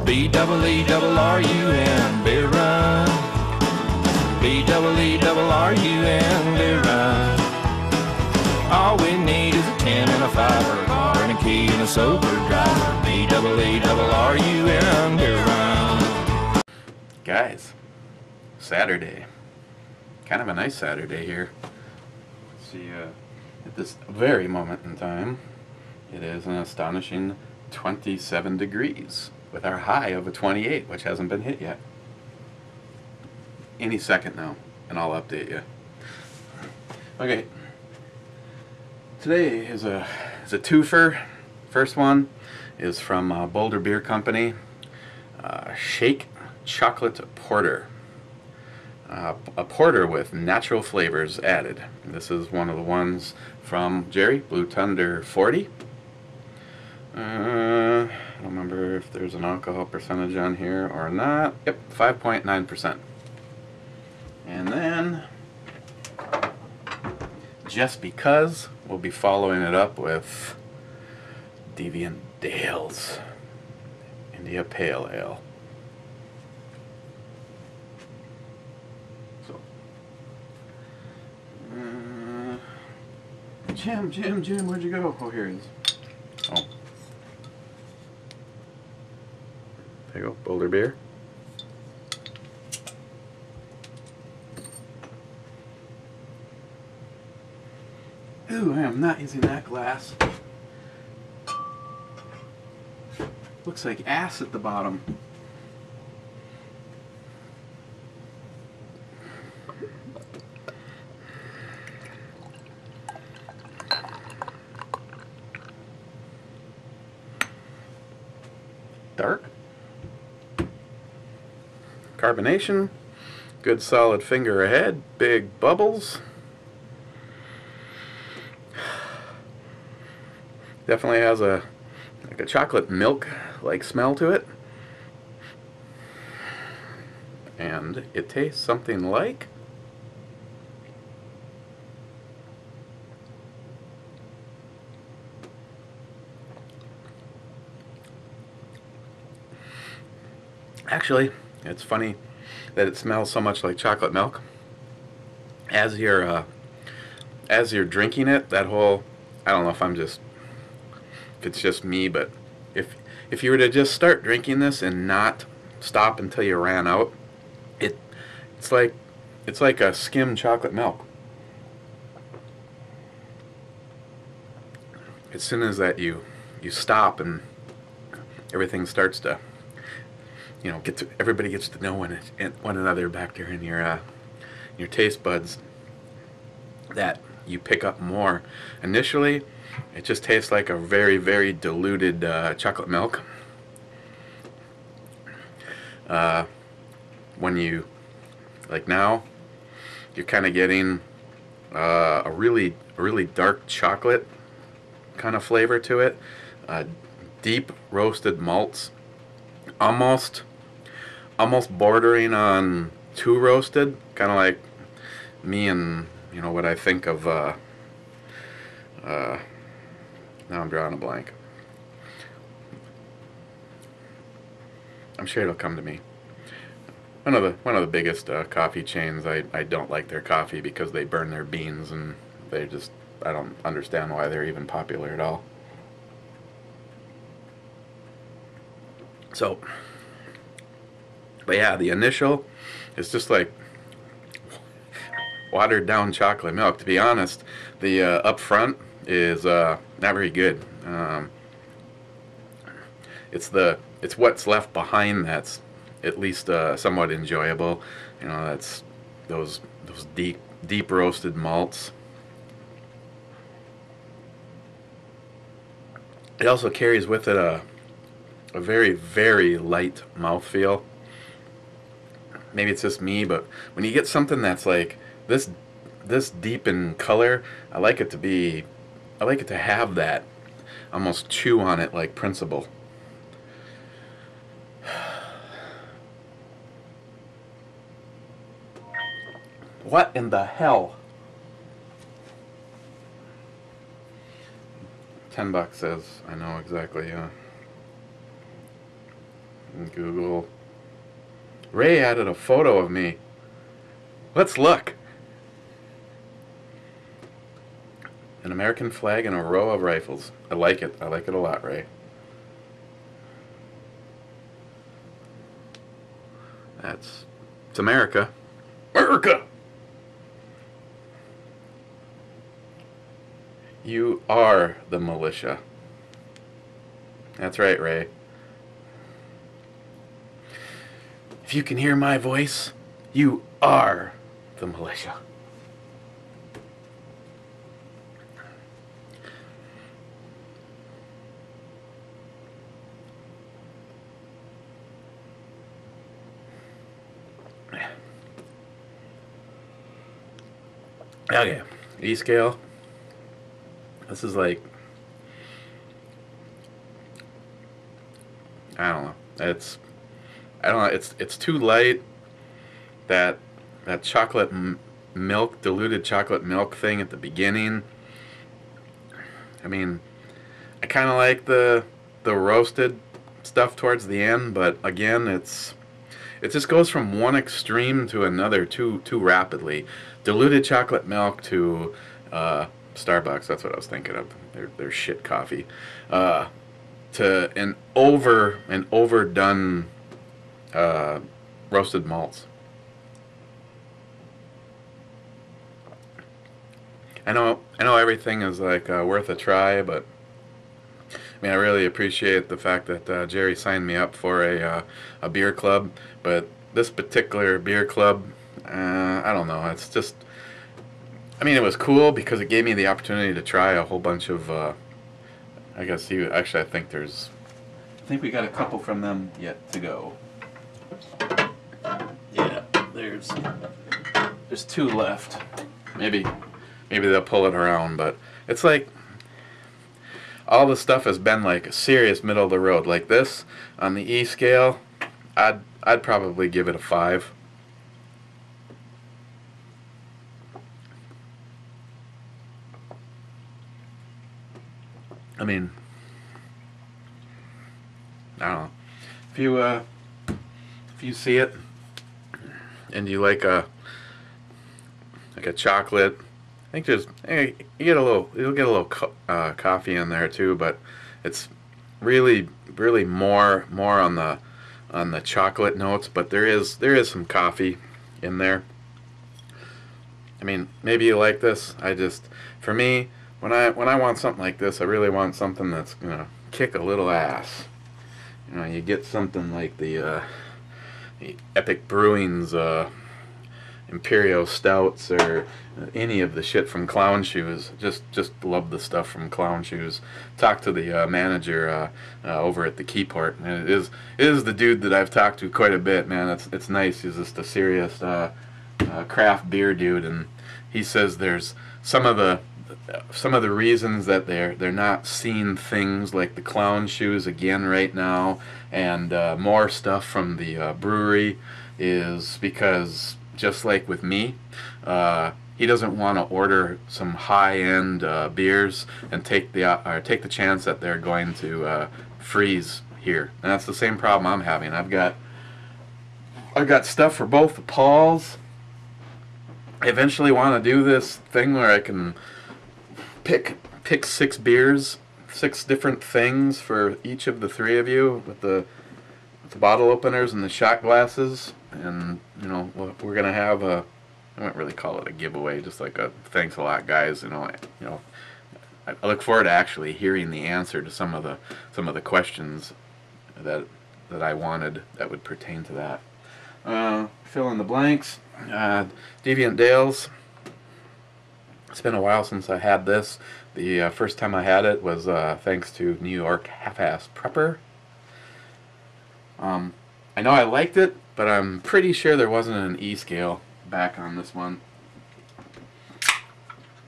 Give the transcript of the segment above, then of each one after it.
B-double-E-double-R-U-N, beer run. B-double-E-double-R-U-N, beer run. All we need is a 10 and a 5, or a car and a key and a sober driver. B-double-E-double-R-U-N, beer run. Guys, Saturday. Kind of a nice Saturday here. Let's see, at this very moment in time, it is an astonishing 27 degrees with our high of a 28, which hasn't been hit yet. Any second now, and I'll update you. Okay, today is a twofer. First one is from Boulder Beer Company, Shake Chocolate Porter. A porter with natural flavors added. This is one of the ones from Gerry, Blue Thunder 40. I don't remember if there's an alcohol percentage on here or not. Yep, 5.9%. And then, just because, we'll be following it up with Deviant Dale's India Pale Ale. Jim, where'd you go? Oh, here he is. Oh. There you go, Boulder beer. Ooh, I am not using that glass. Looks like ass at the bottom. Dark. Carbonation. Good solid finger ahead. Big bubbles. Definitely has like a chocolate milk like smell to it. And it tastes something like actually, it's funny that it smells so much like chocolate milk. As you're drinking it, that whole, I don't know if it's just me, but if you were to just start drinking this and not stop until you ran out, it's like a skimmed chocolate milk. As soon as that you stop and everything starts to, you know, everybody gets to know one another back there in your taste buds, that you pick up more. Initially, it just tastes like a very, very diluted chocolate milk. When you, like now, you're kind of getting a really dark chocolate kind of flavor to it. Deep roasted malts, almost bordering on too roasted, kind of like me and, you know, what I think of. Now I'm drawing a blank. I'm sure it'll come to me. One of the biggest coffee chains. I don't like their coffee because they burn their beans, and I don't understand why they're even popular at all. So, but yeah, the initial is just like watered down chocolate milk. To be honest, the up front is not very good. It's what's left behind that's at least somewhat enjoyable. You know, that's those deep roasted malts. It also carries with it a very, very light mouthfeel. Maybe it's just me, but when you get something that's like this deep in color, I like it to have that almost chew on it like principle. What in the hell? $10 says, I know exactly, Google. Ray added a photo of me. Let's look. An American flag and a row of rifles. I like it. I like it a lot, Ray. It's America. America! You are the militia. That's right, Ray. If you can hear my voice, you are the militia. Okay, E-scale. This is like, I don't know. It's too light. That chocolate milk, diluted chocolate milk thing at the beginning. I mean, I kind of like the roasted stuff towards the end, but again, it just goes from one extreme to another too rapidly. Diluted chocolate milk to Starbucks. That's what I was thinking of. Their shit coffee. To an overdone roasted malts. I know everything is like worth a try, but I mean, I really appreciate the fact that Gerry signed me up for a beer club. But this particular beer club, I don't know. It's just, I mean, it was cool because it gave me the opportunity to try a whole bunch of. I guess actually, I think we got a couple from them yet to go. Yeah, there's 2 left. Maybe they'll pull it around, but it's like all the stuff has been like a serious middle of the road. Like this on the E scale, I'd probably give it a 5. I mean, I don't know. If you see it and you like a chocolate, I think you'll get a little coffee in there too, but it's really more on the chocolate notes, but there is some coffee in there. I mean, maybe you like this. For me, when I want something like this, I really want something that's gonna kick a little ass. You know, you get something like the Epic Brewing's Imperial Stouts or any of the shit from Clown Shoes. Just love the stuff from Clown Shoes. Talked to the manager over at the Keyport, and it is the dude that I've talked to quite a bit, man. It's nice. He's just a serious craft beer dude, and he says there's some of the reasons that they're not seeing things like the Clown Shoes again right now, and more stuff from the brewery is because, just like with me, he doesn't want to order some high-end beers and take the chance that they're going to freeze here. And that's the same problem I'm having. I've got stuff for both the Pauls. I eventually want to do this thing where I can pick 6 beers, 6 different things for each of the 3 of you with the bottle openers and the shot glasses, and you know we're gonna have I wouldn't really call it a giveaway, just like a thanks a lot, guys. I look forward to actually hearing the answer to some of the questions that I wanted that would pertain to that. Fill in the blanks. Deviant Dales. It's been a while since I had this. The first time I had it was thanks to New York Half-Ass Prepper. I know I liked it, but I'm pretty sure there wasn't an E scale back on this one.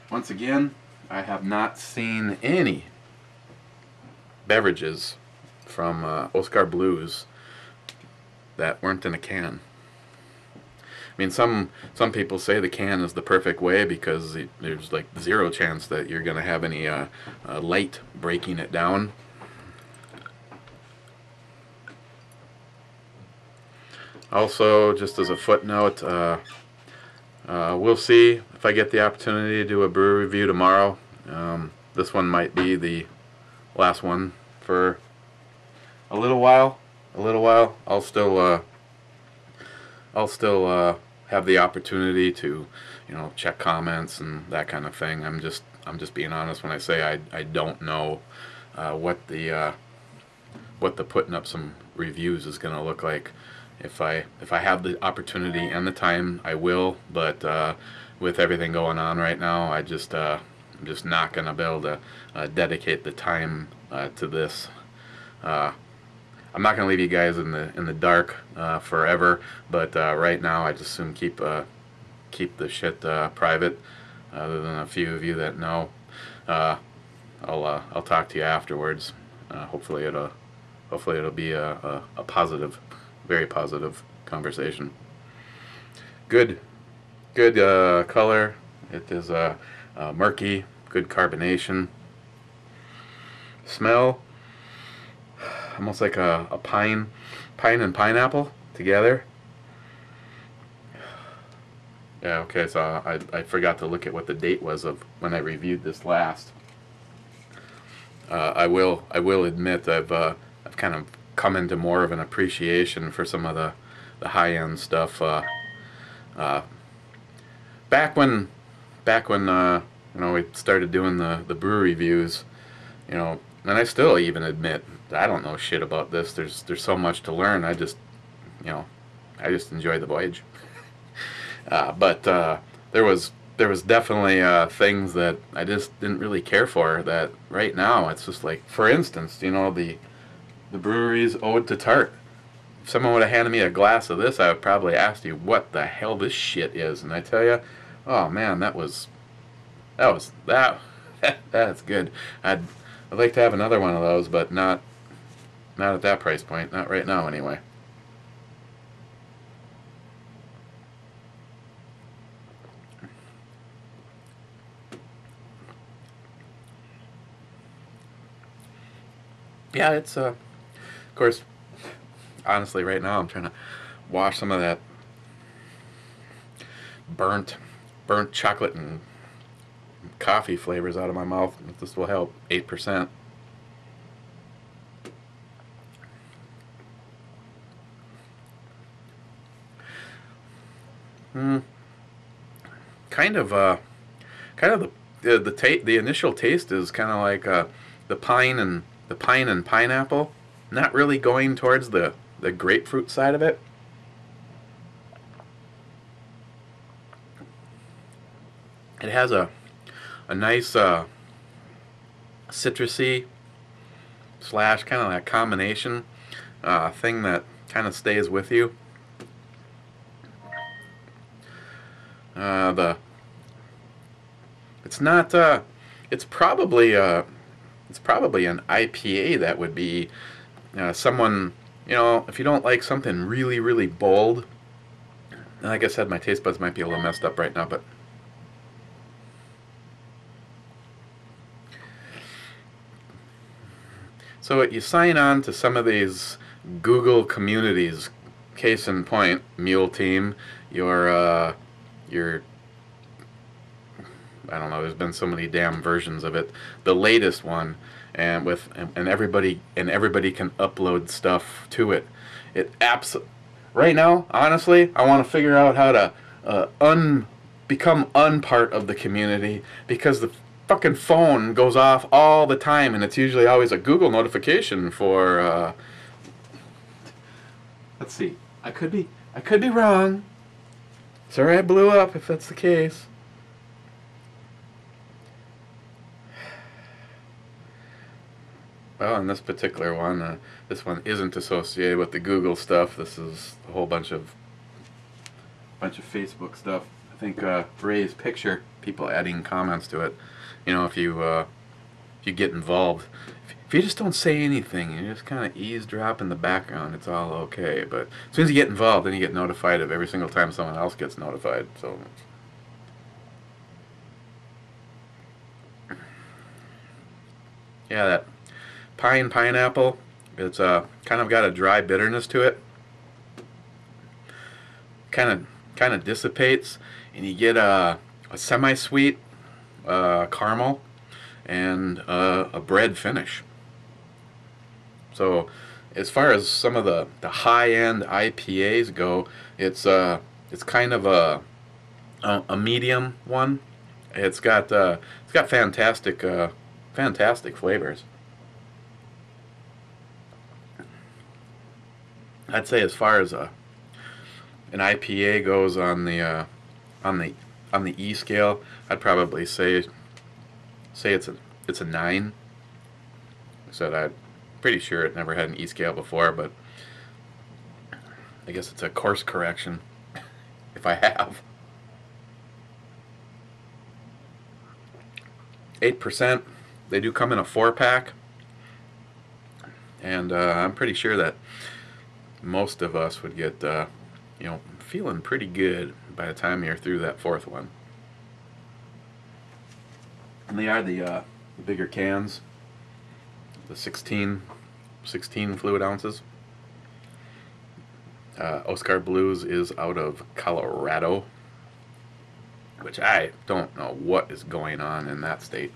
Once again, I have not seen any beverages from Oscar Blues that weren't in a can. I mean, some people say the can is the perfect way because there's like 0 chance that you're going to have any light breaking it down. Also, just as a footnote, we'll see if I get the opportunity to do a brew review tomorrow. This one might be the last one for a little while. I'll still have the opportunity to, check comments and that kind of thing. I'm just being honest when I say I don't know what the putting up some reviews is going to look like. If I have the opportunity and the time, I will. But with everything going on right now, I'm just not going to be able to dedicate the time to this. I'm not going to leave you guys in the dark forever. But right now, I just assume keep the shit private. Other than a few of you that know, I'll talk to you afterwards. Hopefully it'll be a positive, very positive conversation. Good color. It is murky. Good carbonation. Smell almost like a pine and pineapple together. Yeah. Okay. So I forgot to look at what the date was of when I reviewed this last. I will admit I've kind of come into more of an appreciation for some of the high-end stuff. Back when we started doing the brew reviews, and I still even admit I don't know shit about this. There's so much to learn. I just enjoy the voyage. But there was definitely things that I just didn't really care for. That right now it's just like, for instance, the brewery's ode to tart. If someone would have handed me a glass of this, I would probably ask you what the hell this shit is, and I tell you, oh man, that's good. I'd like to have another one of those, but not at that price point. Not right now, anyway. Yeah, it's of course, honestly, right now I'm trying to wash some of that burnt chocolate and coffee flavors out of my mouth. This will help. 8%. Kind of the initial taste is kind of like the pine and pineapple, not really going towards the grapefruit side of it. It has a nice citrusy / kind of that combination thing that kind of stays with you. It's probably an IPA that would be someone, if you don't like something really, really bold. Like I said, my taste buds might be a little messed up right now, but so you sign on to some of these Google communities. Case in point, Mule Team, your I don't know, there's been so many damn versions of it. The latest one, and everybody can upload stuff to it. Right now, honestly, I want to figure out how to become unpart of the community, because the fucking phone goes off all the time, and it's usually always a Google notification for let's see. I could be wrong. Sorry I blew up if that's the case. Well, in this particular one, this one isn't associated with the Google stuff. This is a whole bunch of Facebook stuff. I think Ray's picture, people adding comments to it. If you get involved, if you just don't say anything, you just kind of eavesdrop in the background, it's all okay. But as soon as you get involved, then you get notified of every single time someone else gets notified. So. Yeah, that pineapple, it's kind of got a dry bitterness to it. kind of dissipates, and you get a semi-sweet caramel and a bread finish. So as far as some of the high-end IPAs go, it's kind of a medium one. It's got fantastic flavors. I'd say as far as an IPA goes on the E scale, I'd probably say it's a 9. So I'm pretty sure it never had an E scale before, but I guess it's a course correction if I have. 8%. They do come in a 4-pack, and I'm pretty sure that most of us would get feeling pretty good by the time you're through that 4th one. And they are the bigger cans, the 16 fluid ounces. Oscar Blues is out of Colorado, which I don't know what is going on in that state.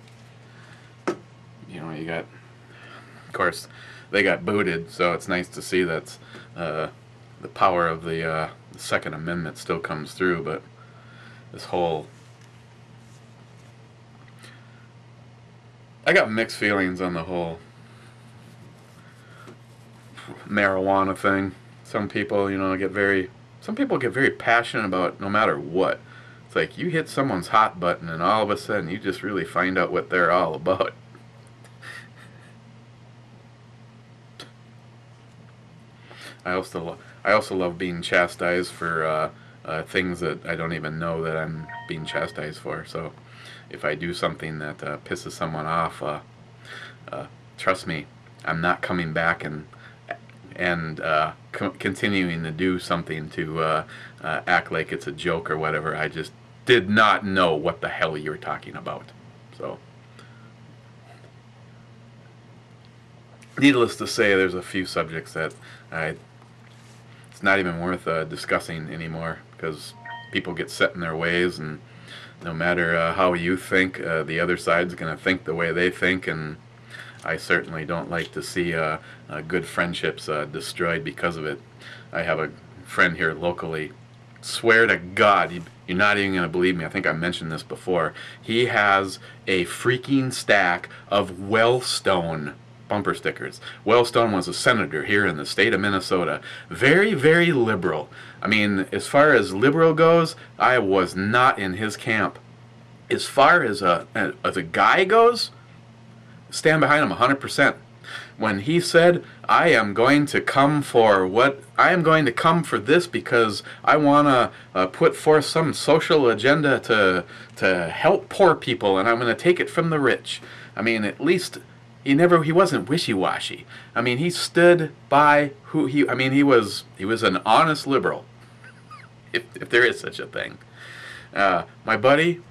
You know, you got, of course, they got booted, so it's nice to see that the power of the Second Amendment still comes through, but this whole... I got mixed feelings on the whole marijuana thing. Some people, get very passionate about it no matter what. It's like you hit someone's hot button and all of a sudden you just really find out what they're all about. I also love being chastised for things that I don't even know that I'm being chastised for. So if I do something that pisses someone off, trust me, I'm not coming back and continuing to do something to act like it's a joke or whatever. I just did not know what the hell you were talking about. So, needless to say, there's a few subjects that it's not even worth discussing anymore, because people get set in their ways, and no matter how you think, the other side's going to think the way they think, and I certainly don't like to see good friendships destroyed because of it. I have a friend here locally, swear to God, you're not even going to believe me, I think I mentioned this before, he has a freaking stack of Wellstone bumper stickers. Wellstone was a senator here in the state of Minnesota. Very, very liberal. I mean, as far as liberal goes, I was not in his camp. As far as a guy goes, stand behind him 100%. When he said, I am going to come for this because I want to put forth some social agenda to help poor people, and I'm going to take it from the rich. I mean, at least he wasn't wishy-washy. I mean, he stood by he was an honest liberal, if there is such a thing. My buddy,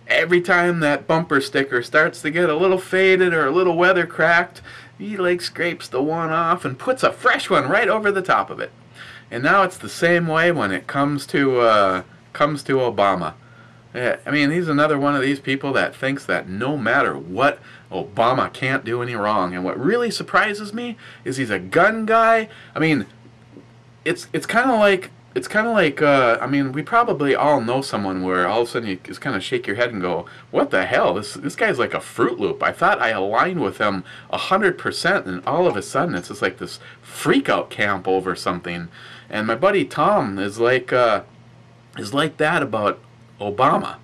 every time that bumper sticker starts to get a little faded or a little weather cracked, he scrapes the one off and puts a fresh one right over the top of it. And now it's the same way when it comes to Obama. I mean, he's another one of these people that thinks that no matter what, Obama can't do any wrong. And what really surprises me is he's a gun guy. I mean, it's kind of like I mean, we probably all know someone where all of a sudden you just kind of shake your head and go, what the hell? This guy's like a Fruit Loop. I thought I aligned with him 100%, and all of a sudden it's just like this freak out camp over something. And my buddy Tom is like that about Obama.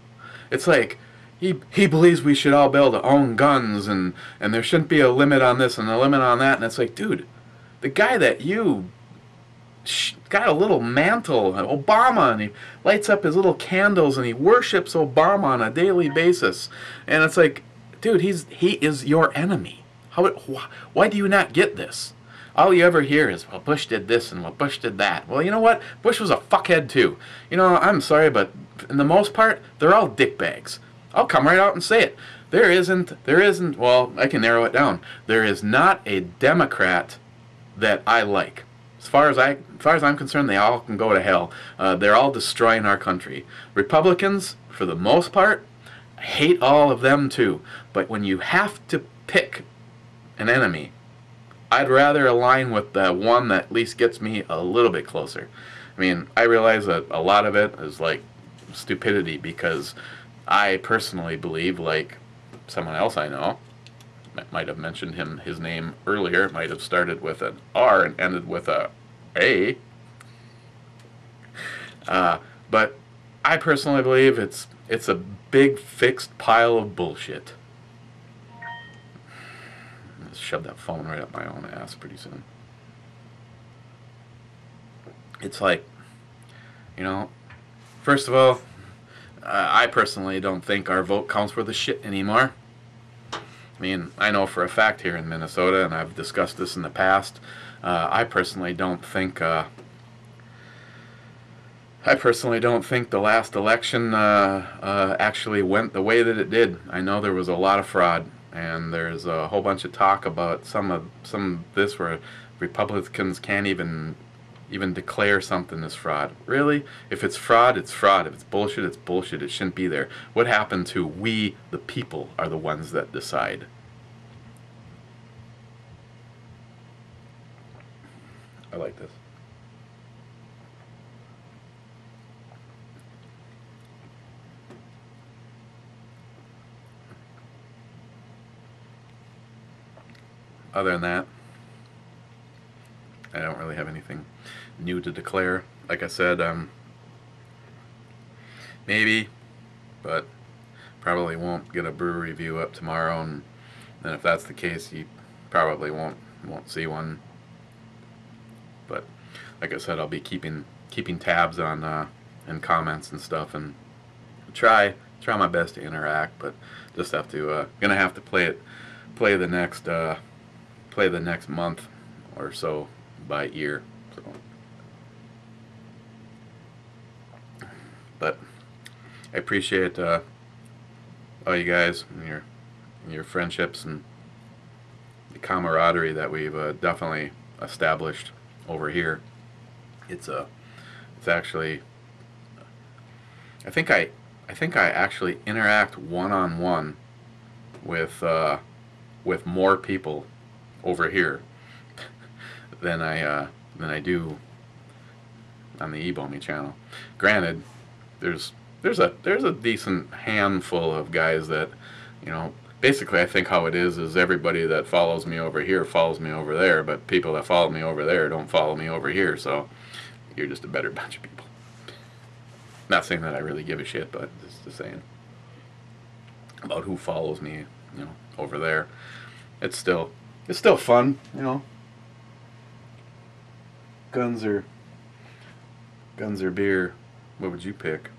It's like he believes we should all be able to own guns, and there shouldn't be a limit on this and a limit on that. And it's like, dude, the guy that you got a little mantle, Obama, and he lights up his little candles and he worships Obama on a daily basis. And it's like, dude, he is your enemy. Why do you not get this? All you ever hear is, well, Bush did this and well, Bush did that. Well, you know what? Bush was a fuckhead too. I'm sorry, but in the most part, they're all dickbags. I'll come right out and say it. There isn't, well, I can narrow it down. There is not a Democrat that I like. As far as I'm concerned, they all can go to hell. They're all destroying our country. Republicans, for the most part, I hate all of them too. But when you have to pick an enemy, I'd rather align with the one that at least gets me a little bit closer. I mean, I realize that a lot of it is like stupidity, because I personally believe, like someone else I know, might have mentioned his name earlier, might have started with an R and ended with a A. But I personally believe it's a big fixed pile of bullshit. Let's shove that phone right up my own ass pretty soon. It's like, you know, first of all, I personally don't think our vote counts for the shit anymore. I mean, I know for a fact here in Minnesota, and I've discussed this in the past, I personally don't think the last election actually went the way that it did. I know there was a lot of fraud, and there's a whole bunch of talk about some of this where Republicans can't even declare something as fraud. Really? If it's fraud, it's fraud. If it's bullshit, it's bullshit. It shouldn't be there. What happened to we, the people, are the ones that decide? I like this. Other than that, I don't really have anything new to declare. Like I said, maybe, but probably won't get a brew review up tomorrow, and then if that's the case, you probably won't see one. But like I said, I'll be keeping tabs on and comments and stuff, and try my best to interact, but just have to gonna have to play the next month or so by ear. So, but I appreciate all you guys and your friendships and the camaraderie that we've definitely established over here. It's actually, I think I actually interact one-on-one with more people over here than I do on the eBomi channel. Granted, there's a decent handful of guys that, you know, basically I think how it is everybody that follows me over here follows me over there, but people that follow me over there don't follow me over here, so you're just a better bunch of people. Not saying that I really give a shit, but just saying about who follows me, you know, over there. It's still fun, you know. Guns or beer, what would you pick?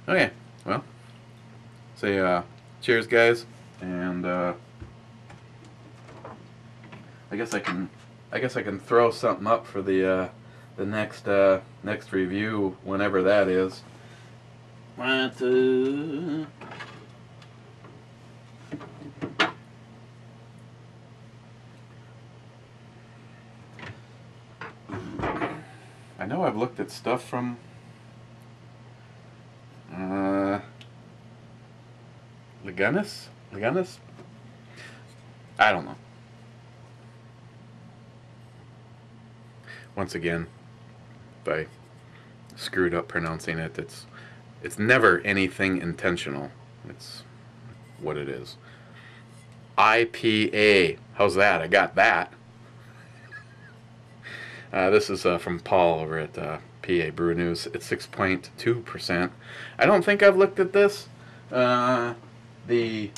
Okay, well, say cheers, guys, and I guess I can throw something up for the next review, whenever that is. I know I've looked at stuff from Legunas? I don't know. Once again, if I screwed up pronouncing it, it's never anything intentional. It's what it is. IPA. How's that? I got that. This is from Paul over at PA Brew News. It's 6.2%. I don't think I've looked at this. The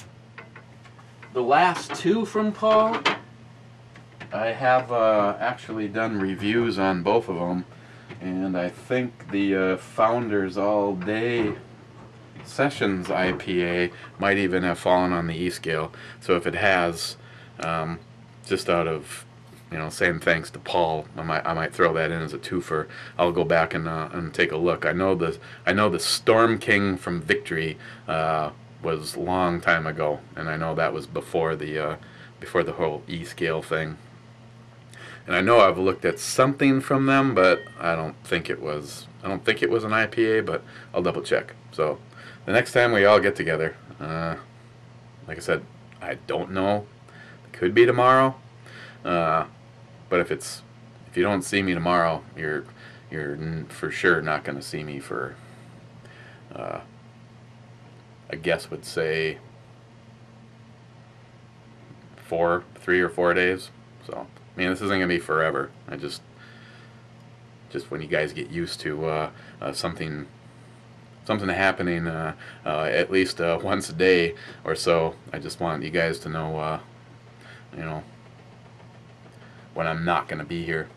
last two from Paul, I have actually done reviews on both of them, and I think the Founders All Day Sessions IPA might even have fallen on the E scale. So if it has, just out of, you know, saying thanks to Paul, I might throw that in as a twofer. I'll go back and take a look. I know the Storm King from Victory was a long time ago, and I know that was before the whole E-scale thing. And I know I've looked at something from them, but I don't think it was an IPA, but I'll double check. So the next time we all get together, like I said, I don't know. It could be tomorrow, but if you don't see me tomorrow, you're for sure not going to see me for, I guess would say 3 or 4 days. So I mean, this isn't gonna be forever. I just when you guys get used to something happening at least once a day or so, I just want you guys to know, you know, when I'm not gonna be here.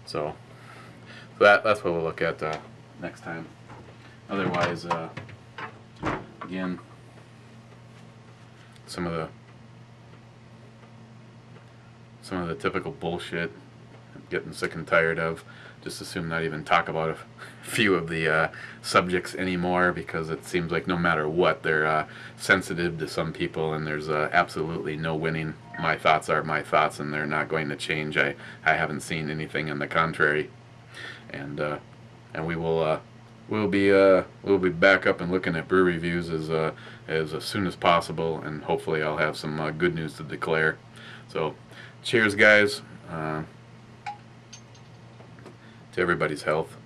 So that's what we'll look at next time. Otherwise, again, some of the typical bullshit I'm getting sick and tired of. Just assume not even talk about a few of the subjects anymore, because it seems like no matter what, they're sensitive to some people, and there's absolutely no winning. My thoughts are my thoughts, and they're not going to change. I haven't seen anything in the contrary, and we'll be back up and looking at brew reviews as soon as possible, and hopefully I'll have some good news to declare. So, cheers, guys, to everybody's health.